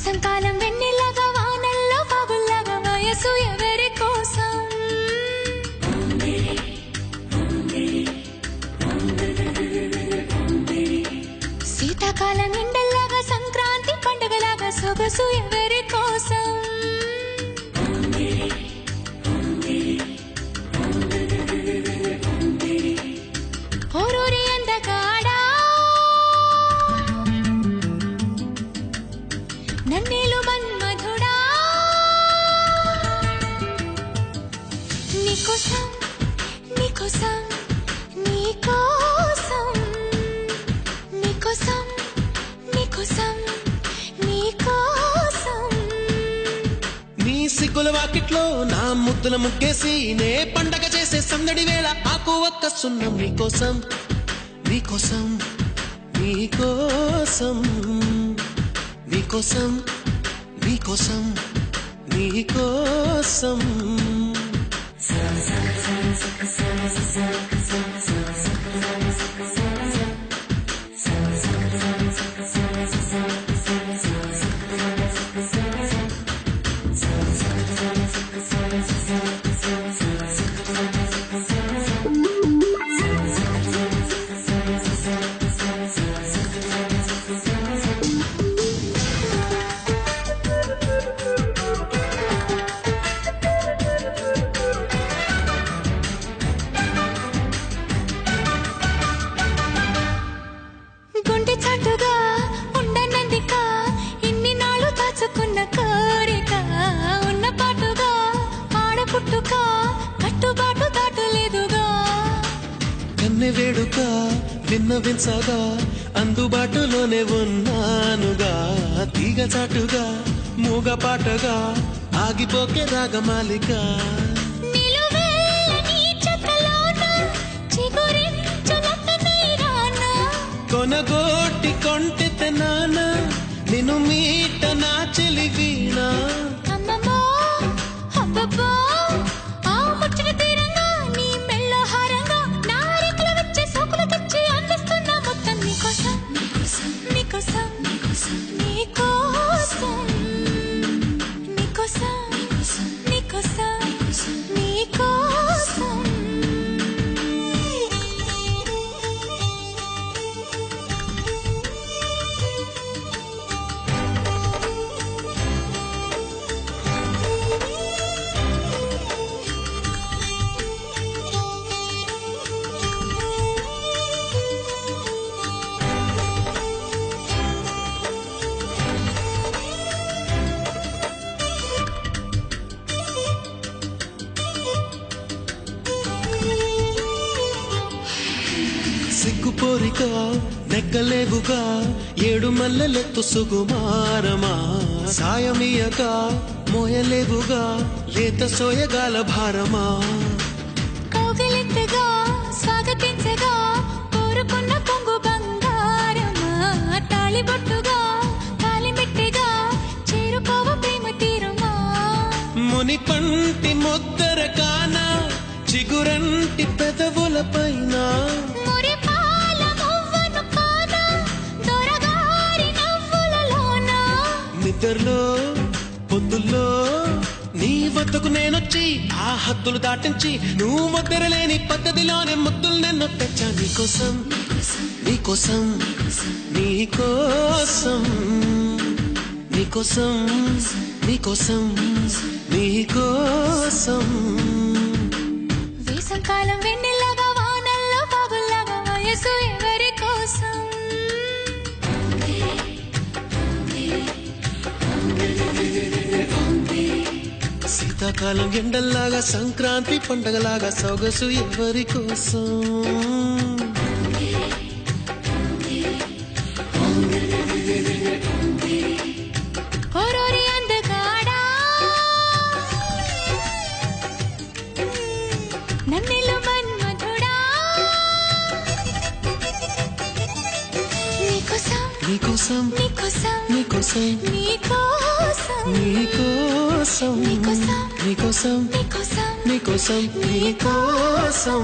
వేసంకాలం వెన్నెలాగా వానల్లో బాబుల్లాగా వయసు ఎవరి కోసం శీతాకాలం ఎండల్లాగా సంక్రాంతి పండుగలాగా సొగసు ఎవరి కోసం ఓరూరి అందగాడా నన్నేలు మన్మధుడా నీకోసం నీకోసం నీకోసం నీకోసం నీకోసం నీకోసం నీ సిగ్గుల వాకిట్లో నా ముద్దుల ముగ్గేసి నే పండగ చేసే సందడి వేళ ఆకు ఒక్క సున్నం నీకోసం నీకోసం నీకోసం నీకోసం నీకోసం నీకోసం గుండె చాటుగా ఉండనందిక ఇన్ని నాళ్ళు దాచుకున్న కోరిక ఉన్న పాటుగా ఆడపుట్టుక కట్టుబాటు దాటలేదుగా కన్నె వేడుక విన్నవించగా అందుబాటులోనే ఉన్నానుగా తీగ చాటుగా మూగ పాటగా ఆగిపోకే రాగమాలిక నిలువెల్ల నీ చెత్తలోన చిగురించునొక్కనై రానా కొనగోటి కొంటె నాన్న నిన్ను మీట నా చెలివీనా అమ్మమ్మో అబ్బబ్బో ఆ ముచ్చట తీరంగా నీ మెళ్ళ హారంగా నా రెక్కలు వచ్చే సోకులు తెచ్చి అందిస్తున్న మొత్తం నీకోసం నీకోసం నీకోసం నీకోసం నీకోసం నీకోసం నీకోసం సిగ్గుపోరిక నెగ్గలేవుగా ఏడు మల్లెలెత్తు సుగుమారమా సాయమియక మోయలేవుగా లేత సోయగాల భారమా కౌగిలింతగా స్వాగతించగా కోరుకున్న పొంగు బంగారమా తాళిబొట్టుగా తాళిమెట్టిగా చేరుకోవ ప్రేమ తీరమా ముని పంటి ముద్దర కాన చిగురంటి పెదవుల పైన మురిపాల మువ్వను కాదా దొరగారి నవ్వులలోన నిద్రలో పొద్దుల్లో నీ వద్దకు నేనొచ్చి ఆ హద్దులు దాటించి నువ్వు ముద్దరలేని పద్ధతిలోనే ముద్దులు నిన్ను తెచ్చా నీకోసం నీకోసం నీకోసం నీకోసం నీకోసం నీకోసం వేసంకాలం వెన్నెలాగా వానల్లో బాబుల్లాగా వయసు ఎవరి కోసం శీతాకాలం ఎండల్లాగా సంక్రాంతి పండగలాగా సొగసు ఎవరి కోసం ఓరోరి అందగాడా నన్నేలు మన్మధుడా నీకోసం నీకోసం నీకోసం నీకోసం నీకోసం నీకోసం నీకోసం నీకోసం నీకోసం నీకోసం నీకోసం